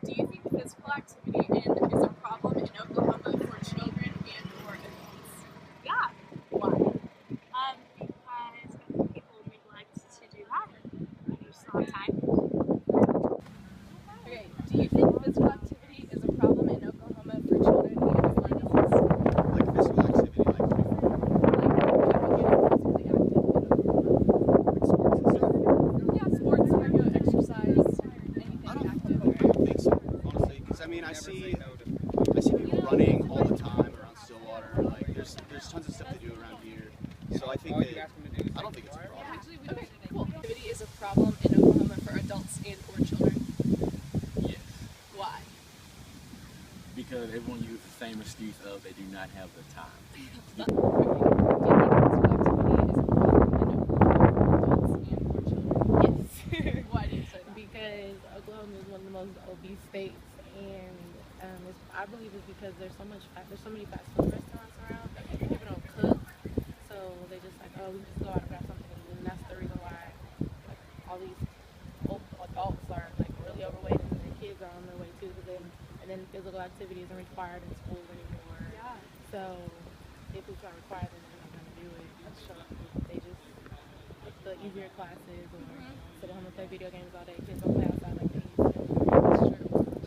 Do you think physical activity is a problem in Oklahoma for children and or adults? Yeah. Why? Because people neglect to do that. You just don't have time. Okay, do you think physical activity is a problem in Oklahoma for children and or adults? Like physical activity, like Like people getting physically active in Oklahoma? sports and stuff. Yeah, sports, regular exercise, anything I don't active. think so, honestly. Because I mean, I see people running all the time around Stillwater. Like there's tons of stuff to do around here. So I think I don't think it's a problem. Okay, cool. Activity is a problem in Oklahoma for adults and or children. Yes, Why? because everyone uses the same excuse of they do not have the time. Do you think physical activity is a problem in Oklahoma for adults and or children? Yes, Why do you say that? because Oklahoma is one of the most obese states, and I believe it's because there's so many fast food restaurants around. People don't cook, so they just like, oh, we just go out and grab something to eat, and that's the reason why like all these old adults are like really overweight, and their kids are on their way too. And then physical activity isn't required in school anymore. Yeah. So if it's not required, then they're not gonna do it. So they just like the easier classes or sit at home and play video games all day. Kids don't play outside like they used to. That's true.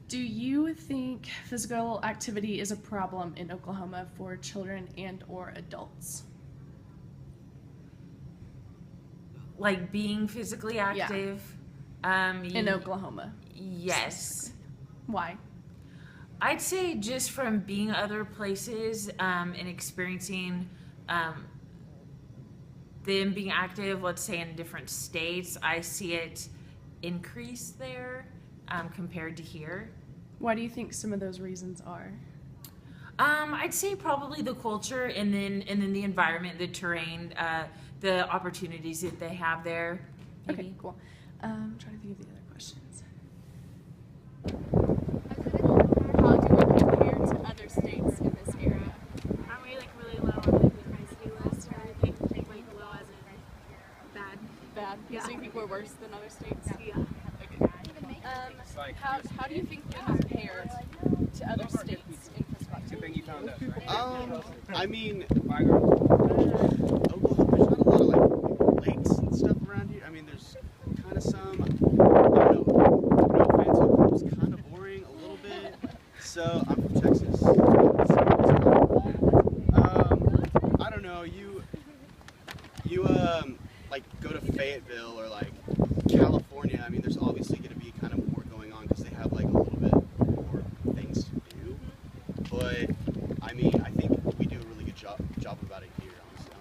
Do you think physical activity is a problem in Oklahoma for children and or adults? Like being physically active. In Oklahoma? Yes. Why? I'd say just from being other places and experiencing them being active, let's say in different states, I see it increase there compared to here. Why do you think some of those reasons are? I'd say probably the culture and then the environment, the terrain, the opportunities that they have there. Maybe. Okay, cool. I'm trying to think of the other questions. How do we compare to other states in this era? Aren't we like really low on the obesity list or anything? Like low as in bad? Bad? Yeah. So you think we're worse than other states? Yeah. Okay. How do you think we compare to other states in physical activity? I mean, Oklahoma, there's not a lot of like lakes and stuff around here. I mean, there's kind of some. I don't know. No offense, Oklahoma's kind of boring a little bit. So I'm from Texas. I don't know. You like go to Fayetteville or like California. I mean, there's obviously going to be kind of more going on because they have like a little bit more things to do. But I mean, I think we do a really good job about it here, honestly.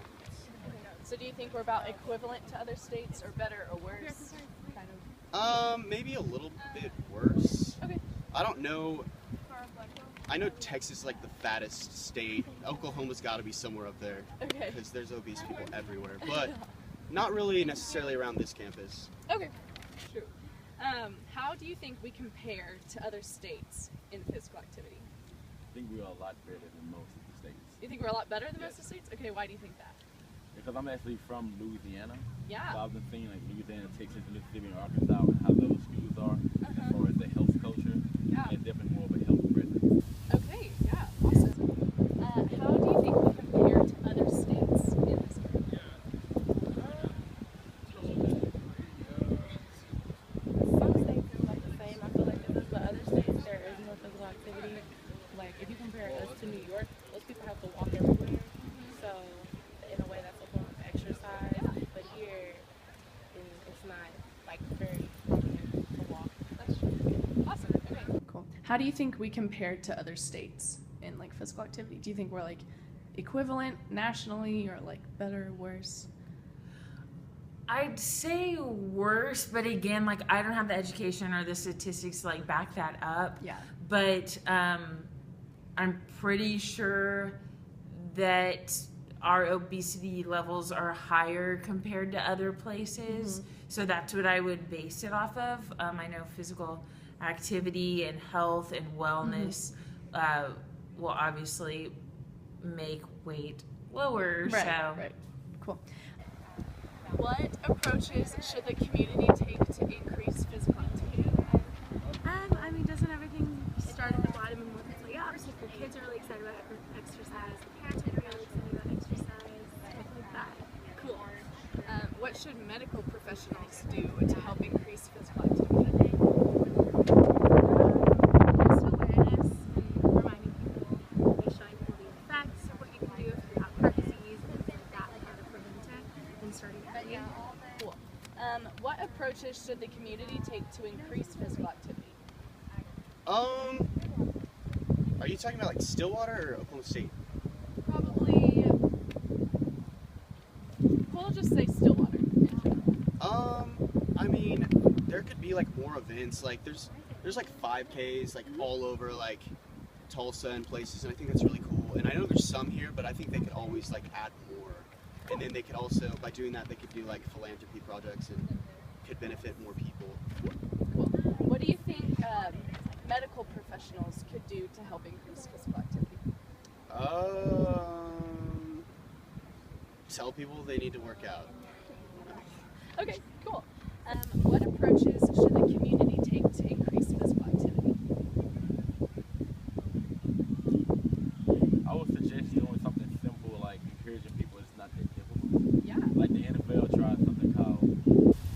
So do you think we're about equivalent to other states or better or worse? Kind of. Maybe a little bit worse. Okay. I don't know. I know Texas is like the fattest state. Oklahoma's got to be somewhere up there. Okay. Because there's obese people everywhere. But not really necessarily around this campus. Okay. True. How do you think we compare to other states in physical activity? I think we are a lot better than most of the states. You think we're a lot better than most of the states? Okay, why do you think that? Because I'm actually from Louisiana. Yeah. So I've been seeing like Louisiana, Texas, Mississippi, and Arkansas and how those schools are as far as the health culture. Yeah. And definitely more of a health presence. Okay, yeah, awesome. How do you think we compare to other states in this area? Some states are like the same. I feel like this is, but other states there is no physical activity. Like if you compare us to New York, those people have to walk everywhere. So in a way, that's a form of exercise. But here, it's not like very prominent to walk. That's true. Awesome. Okay. Cool. How do you think we compare to other states in like physical activity? Do you think we're like equivalent nationally or like better or worse? I'd say worse, but again, like I don't have the education or the statistics to like back that up. Yeah. But I'm pretty sure that our obesity levels are higher compared to other places. So that's what I would base it off of. I know physical activity and health and wellness will obviously make weight lower. Right. So Right. Cool. What approaches should the community take to increase physical activity? I mean, approaches should the community take to increase physical activity? Are you talking about like Stillwater or Oklahoma State? Probably. We'll just say Stillwater. I mean, there could be like more events. Like there's like 5Ks like all over like Tulsa and places, and I think that's really cool. And I know there's some here, but I think they could always like add more. And then they could also, by doing that, they could do like philanthropy projects and could benefit more people. Cool. What do you think medical professionals could do to help increase physical activity? Tell people they need to work out. Okay, cool. What approaches should the community take to increase physical activity? I would suggest doing something simple like encouraging people. It's not that difficult. Yeah. Like the NFL tried something called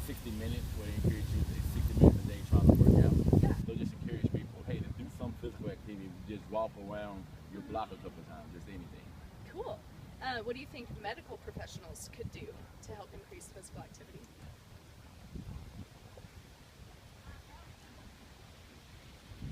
60 Minutes, where they encourage you to 60 minutes a day trying to work out. Yeah. So just encourage people, hey, to do some physical activity. Just walk around your block a couple times, just anything. Cool. What do you think medical professionals could do to help increase physical activity?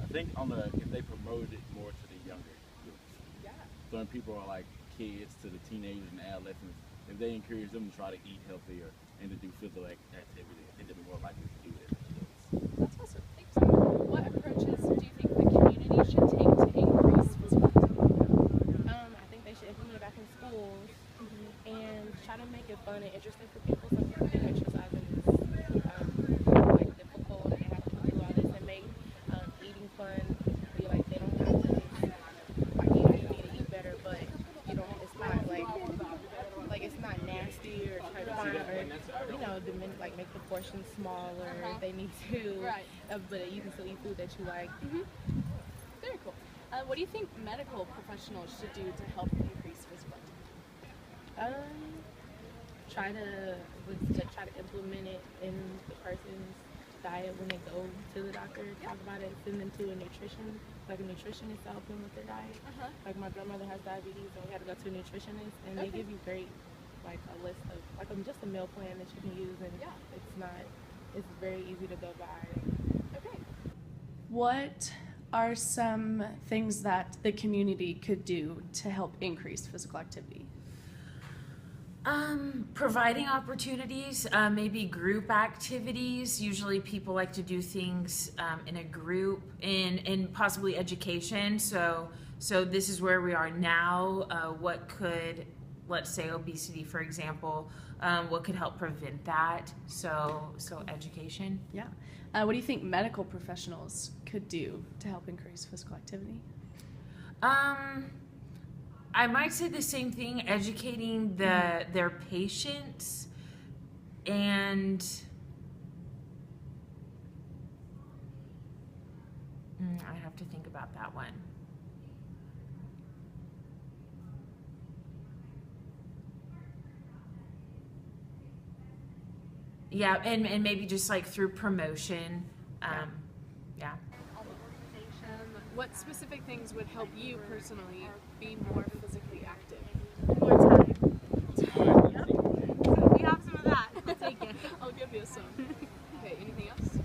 I think if they promoted it more to the younger groups. Yeah. So when people are like kids to the teenagers and adolescents, if they encourage them to try to eat healthier and to do physical activity, I think they'll be more likely to do it as adults. That's awesome. Thanks. What approaches do you think the community should take to increase physical activity? I think they should implement it back in schools and try to make it fun and interesting for people. Some people think exercising is like difficult and they have to do all this and make eating fun. Be like they don't have to like you need to eat better, but you don't. It's not like it's not nasty or try to find or like make the portions smaller. If they need to, Right. But you can still eat food that you like. Very cool. What do you think medical professionals should do to help increase physical activity? Try to implement it in the person's diet when they go to the doctor. Talk about it. Send them to a nutritionist to help them with their diet. Like my grandmother has diabetes, and we had to go to a nutritionist, and they give you great like a list of like just a meal plan that you can use, and it's very easy to go by. Okay. What are some things that the community could do to help increase physical activity? Providing opportunities, maybe group activities. Usually people like to do things in a group, in possibly education. So this is where we are now. What could, let's say obesity, for example, what could help prevent that? So education. Yeah. What do you think medical professionals could do to help increase physical activity? I might say the same thing, educating their patients and I have to think about that one. Yeah, and maybe just like through promotion. Yeah. What specific things would help you personally be more physically active? More time. So we have some of that. I'll take it. I'll give you some. Okay, anything else?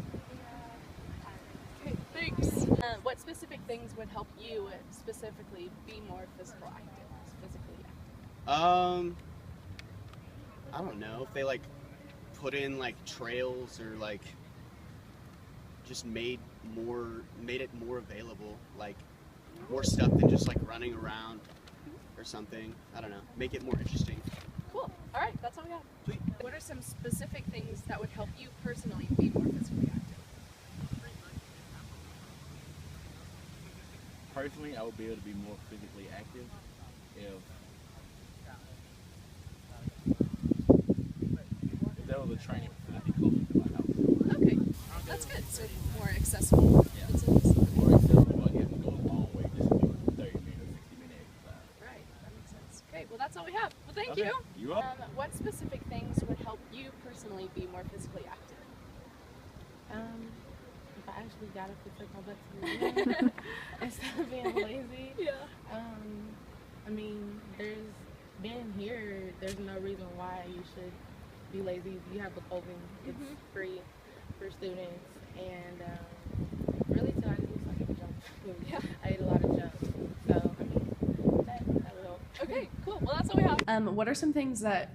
Okay, thanks. What specific things would help you specifically be more physically active? I don't know if they like put in like trails or like just made it more available, like more stuff than just like running around or something. I don't know. Make it more interesting. Cool. All right, that's all we have. Sweet. What are some specific things that would help you personally be more physically active? Personally, I would be able to be more physically active if there was a training facility closer to my house. Okay, that's good. So more accessible. Yeah. facilities. More accessible, you have to go a long way just to do a 30-minute or 60-minute exercise. Right, that makes sense. Okay, well that's all we have. Well, thank Okay, you. you up? What specific things would help you personally be more physically active? If I actually got up to take my butt to the gym instead of being lazy. Yeah. I mean, there's no reason why you should be lazy. You have the clothing. It's free for students, and really till I just do something to jump. Yeah. I ate a lot of junk, so I mean that would help. Okay, cool. Well, that's all we have. What are some things that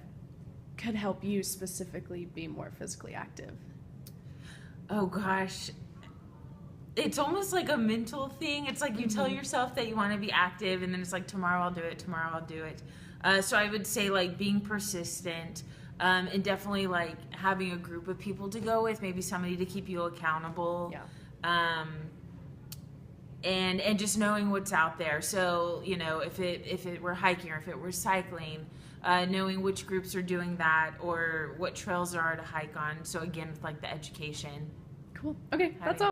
could help you specifically be more physically active? Oh gosh. It's almost like a mental thing. It's like you tell yourself that you want to be active, and then it's like, tomorrow I'll do it, tomorrow I'll do it. So I would say like being persistent, and definitely like having a group of people to go with, maybe somebody to keep you accountable. Yeah. And just knowing what's out there. So, you know, if it were hiking or if it were cycling, knowing which groups are doing that or what trails there are to hike on. So again, with like the education. Cool. Okay, that's all.